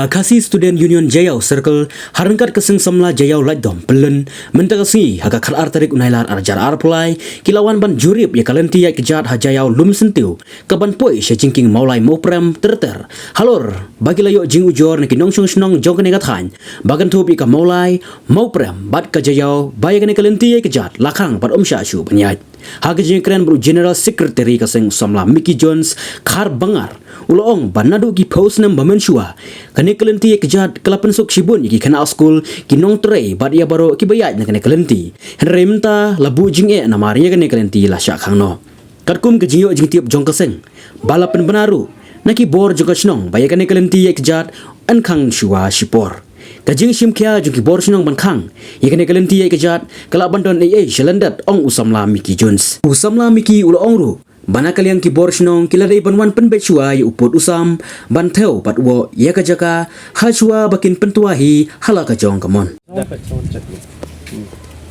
Ka Kasih Student Union Jayau Circle harangkat keseng samla Jayau Lajdom Pelen mentakasi haga khalar tarik unailar arjar arpulai kilawan ban jurip ya kalenti ya kejat ha Jayau lum sentiu kaban poi sya jingking maulai moprem terter halor bagi layo jing ujor na kinong snong jong kene gathan bagan thup ka maulai moprem bat ka Jayau baya kene kalenti ya kejat lakhang par sya shu banyai haga jing kren bru General Secretary kaseng samla Mickey Jones khar bangar ulong banadu ki post nam bamenshua kane kelenti kejat kelapan sok shibun ki kana school ki nong trei bad ya baro ki bayat na kane kelenti henry menta labu jing na maria kane kelenti la syak khangno katkum ke jinyo jing tiap jong kaseng balapan benaru naki bor juga snong baya kane kelenti kejat an khang shua shipor kajing shim kya jung ki bor snong ban khang ye kane kelenti kejat kala bandon shalandat ong usamla Mickey Jones usamla Mickey ulong ru bana kaliang ki borsnong kiladai banwan penbechua yu upot usam bantheu patwo ya ka jaka hachua bakin pentuahi hala ka jong kamon dapat sound chat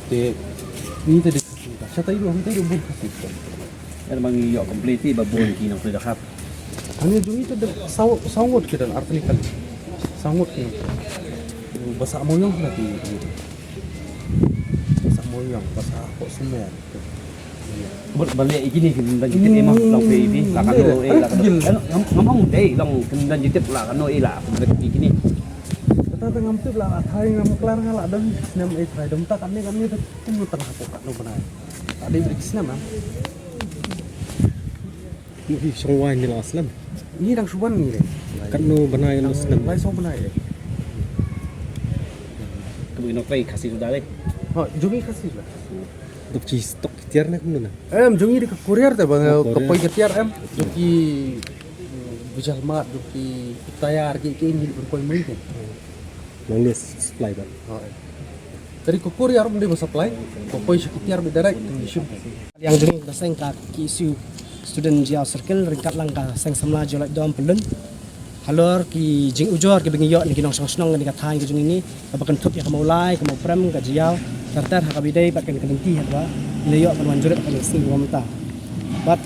te ni tadi kata ibu hantai ibu kasih ada mangi yo complete babon ki nang sudah khap ani jungi tu sangot kita arti kali sangot ni bahasa moyong nanti bahasa moyong bahasa kok semua bút balik ini kendan jitip emang long baby lakan no lakan ngomong deh long kendan jitip lakan no lah begini kata ngamtip lah thai ngam kelar ngala dan senam thai domta kami temu tengah pokat no benar ada beri senam ah ini songwai ni lah senam ini dang suban ni kan no benar no senam lai so benar kebun no pai kasih sudah deh oh jungi kasih lah duk chi stok tiar nak mana em jungi di kurier te bang kapoi ke tiar em juki bijal mat juki tayar ki ini di kapoi mai te long supply ban dari kurier mesti mau supply kapoi sekitar bidarai di ship yang jungi daseng ka ki isu student Jayau Circle ringkat langka seng samla jolak dom pelun halor ki jing ujor ki bengi yo ni kinong snong ni ka thai ki jungi ni bakan thup ya ka maulai ka mau prem ka Jayau tertar hakabidai bat kan kelenti hadwa leyo kan wanjuret kan sing wamta bat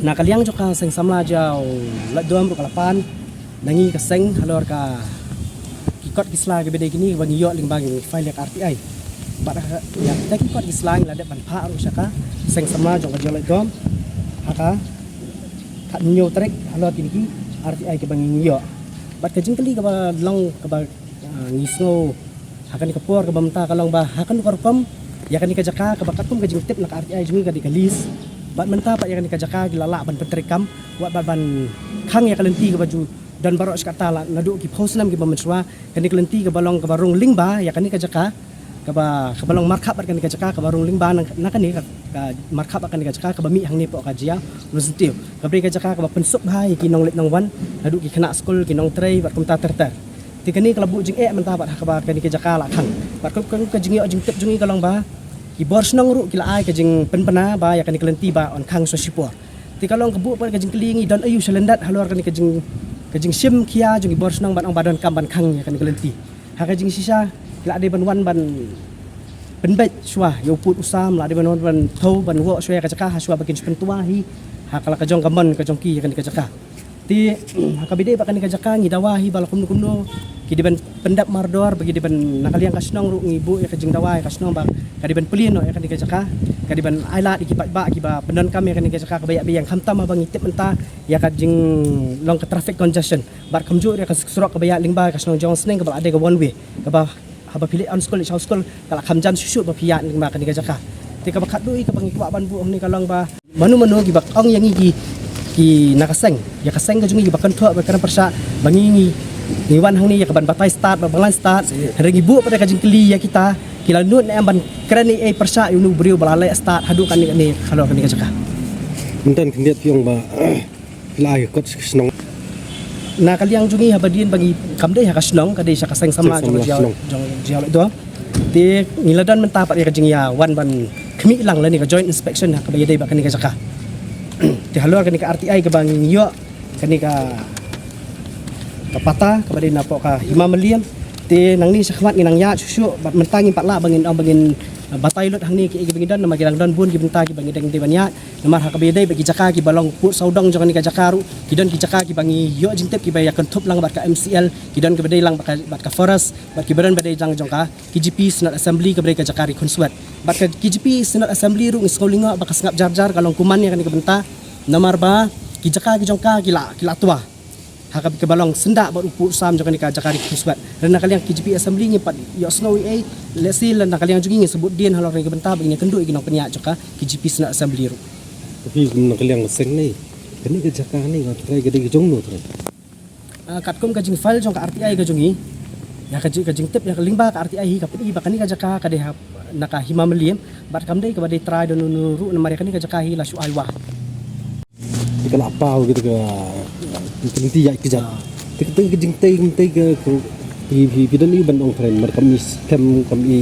nakaliang joka seng samla Jayau la dom ru kalapan nangi ka seng halor ka kikot kisla ke bedai kini bangi yo ling bangi file ka RTI bat ya ta kikot kisla la de ban pha ru saka seng samla joka jolai dom haka kat nyo trek halor kini RTI ke bangi yo bat ka jingkali ka ba long ka ba ngisno hakan kapur ke bamta kalong ba hakan korpam ya kan ikajaka ke bakatum ke jingtip nak RTI jungi ka dikalis bat menta pak ya kan ikajaka gilala ban pentrikam wat ban khang ya kalenti ke baju dan baro sekata la nadu ki posnam ki bamenswa kan dikalenti ke balong ke barung lingba ya kan ikajaka ke ba ke balong markap kan ikajaka ke barung lingba nak kan ka markap kan ikajaka ke bami hang ni pok ka jia nusentiu ke bri ikajaka ke pensup hai ki nong let nong wan nadu ki kena school ki nong trei bat kumta terter tikani kalabu jing menta bat hakaba kani ke jaka la khang bat ko ke jing yo jing tip jungi kalong ba ki bor snong ru kila ai ke jing penpena ba ya kani kelenti ba on khang so sipor ti kalong kebu pa ke jing kelingi don ayu selendat halor kani ke jing sim kia jungi bor snong ban ong badon kam ban khang ya kani kelenti ha ke jing sisa kila ade ban wan ban penbet swa yo put usam la ade ban wan ban thau ban wo swa ka jaka ha swa bakin pentuahi ha kala ka jong kamon ka jong ki kani ke jaka ti hakabide ba kani ka jaka ngidawahi balakum kuno kidiban pendap mardor bagi diban nakaliang kasnong ru ngibu ya kajing dawai kasnong ba kadiban pelino ya kan dikajaka kadiban aila dikipat ba kiba pendon kami kan dikajaka kabayak biyang hamtam abang itip menta ya kajing long ke traffic congestion bar kamju ya kasurok kabayak lingba kasnong jong sneng kabal ade ka one way kaba haba pilih on school chau school kala kamjan susu ba piat lingba kan dikajaka ti ka bakat dui ka bangi kwa ban bu ni kalong ba manu gibak ong yang ki nakaseng ya kaseng ka jungi gibakan thua ba kana persa bangi niwan hang ni ya kaban batai start banglan start hari ibu pada kajing keli ya kita kila nut na ban kerani persa unu beriu balalai start hadu kan ni kalau kan kajaka enten kendiat piong ba lai kot snong na kaliang jungi habadin bagi kamde ha kasnong kade sa kaseng sama jong jiao itu ti niladan menta pat ya kajing ya wan ban kemi lang la ni ka joint inspection ha kabaya dai ba kan kajaka ti halor kan ka RTI ke bang yo kan ka kapata kepada napo ka 5 million ti nang ni sakmat nginang ya susu bat mentangin patla bangin batai lot hang ni ki bangin dan nama gilang don bun ki benta ki bangin deng ti banyak namar ha kabede bagi jaka ki balong put saudong jangan ni ka jakaru ki don ki jaka ki bangi yo jintep ki baya kentup lang bat ka MCL ki don ki bedai lang bat ka forest bat ki beran bedai jang jongka KGP Senate Assembly ka bedai ka jakari konsuat bat ka KGP Senate Assembly ru ngiskolinga baka sengap jar-jar kalong kuman ni kan ki benta namar ba ki jaka ki jongka kila tua hakap ke balong sendak baru pu sam jangan ni ka jakari kusbat dan kalian KGP Assembly ni pat yo snowy a let's see lan kalian juga sebut dia halor ni ke benta begini kenduk ikinong penyak joka KGP Senate Assembly ru tapi nak kalian seng ni kini ke jaka ni kau try gede ke jong no try katkum ka jing file jong ka RTI ka jongi ya ka jing tip ya ka lingba ka RTI ka pedi ba kani ka jaka ka de naka himamaliam bat kam dei ka badai try dan ru na mari kani ka jaka hi la su aiwa kalau apa gitu ke nanti ya kerja kita jeng tei ke di dan ni bandong friend mereka kami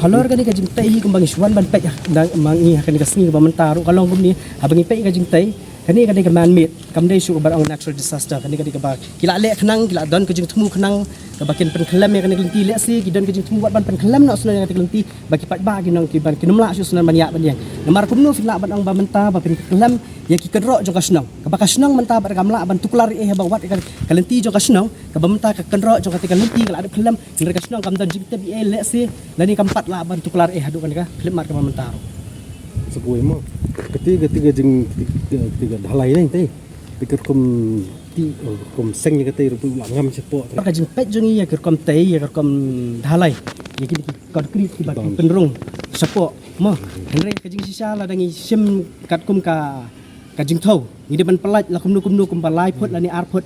halor kani ka jing tei hi kumbang iswan ban pek mangi kani ka sni ba mentaru kalong kum ni habangi pek ka jing tei kani ka man meet kam dei su ba ang natural disaster kani ka ba kila le khnang kila don ka jing thmu khnang ka bakin pen khalam ya kani lenti le si ki don ka jing thmu wat ban pen khalam no sunan ka lenti bagi pat ba ki nong ki ban ki numla su sunan banyak ban yang namar kum no fila ban ang ba menta ba pen khalam ya ki kedro jong ka snong ka ba ka snong menta ba kamla ban tuklar ba wat ka lenti jong ka snong ka ba menta ka kedro jong ka lenti ka adap khalam ngir ka snong kam don jing te bi le si lani kam pat la ban tuklar hadu kan ka khalam mar ka ba menta sebuah mo ketiga jeng ketiga halai ni teh pikir kom seng ni kata rupu ngam sepo ka jing pet jongi ya kom tei ya kom halai ya kini konkret ki ba penrung sepo mo henry ka jing sisa la dangi sim kat kum ka jing thau ni de ban pelaj la kum nu kum balai phut la ni ar phut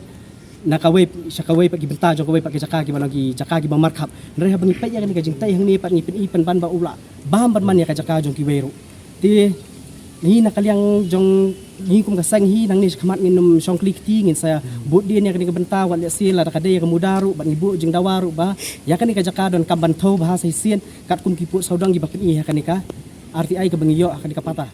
nakawe sakawe pagi benta jong kawe pagi jaka ki banagi jaka ki ba markhap henry ha bangi pet ya ka jing tei hang ni pat ni pen ban ba ula bam ban man ya ka jaka jong ki weru ti ni nak kalian jong ni kum kasang hi nang ni khamat nginum song klik ti ngin saya bud dia ni kani ka benta wat le sil la ka de ka mudaru ban ibu jing dawaru ba ya kani ka jaka don kam ban tho bahasa sien kat kum ki pu saudang gi bakin i ya kani ka RTI ka bangiyo akan ka patah